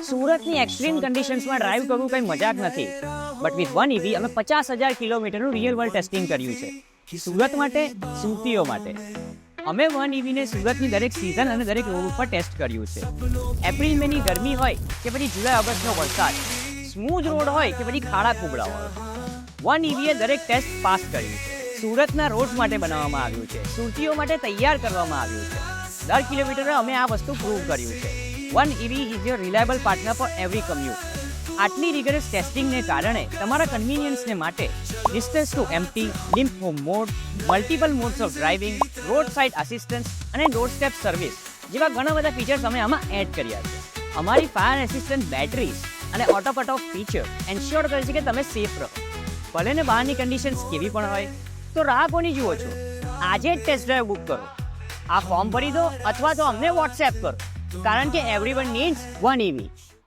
સુરતની extreme કન્ડિશન્સમાં drive કરવું કંઈ મજાક નથી, બટ વિથ વન ઇવી અમે 50,000 કિલોમીટરનું રિયલ વર્લ્ડ ટેસ્ટિંગ કર્યું છે સુરત માટે, સુરતીઓ માટે. અમે વન ઇવીને સુરતની દરેક સિઝન અને દરેક રોડ ઉપર ટેસ્ટ કર્યું છે. એપ્રિલ મેની ગરમી હોય કે પછી જુલાઈ ઓગસ્ટનો વરસાદ, સ્મૂધ રોડ હોય કે પછી ખાડા ખુબડા હોય, વન ઇવીએ દરેક ટેસ્ટ પાસ કર્યું છે. સુરતના રોડ માટે બનાવવામાં આવ્યું છે, સુરતીઓ માટે તૈયાર કરવામાં આવ્યું છે. દર કિલોમીટરે અમે આ વસ્તુ પ્રૂવ કર્યું છે. One EV is your reliable partner for every commute. આટલી રિગરસ ટેસ્ટિંગને કારણે તમારા કન્વીનિયન્સને માટે distance to empty, limp home mode, multiple modes of driving, roadside assistance અને ડોર સ્ટેપ સર્વિસ જેવા ઘણા બધા ફીચર્સ અમે આમાં એડ કર્યા છે. અમારી ફાયર રેસિસ્ટન્ટ બેટરીઝ અને auto cut off feature ensure કરે છે કે તમે સેફ રહો. ભલે ને બહારની કન્ડિશન્સ કેવી પણ હોય, તો રાહ કોની જુઓ છો? આજે જ ટેસ્ટ ડ્રાઈવ બુક કરો. આ ફોર્મ ભરી દો અથવા તો અમને વોટ્સએપ કરો, કારણ કે એવરીવન નીડ્સ વન ઇવી.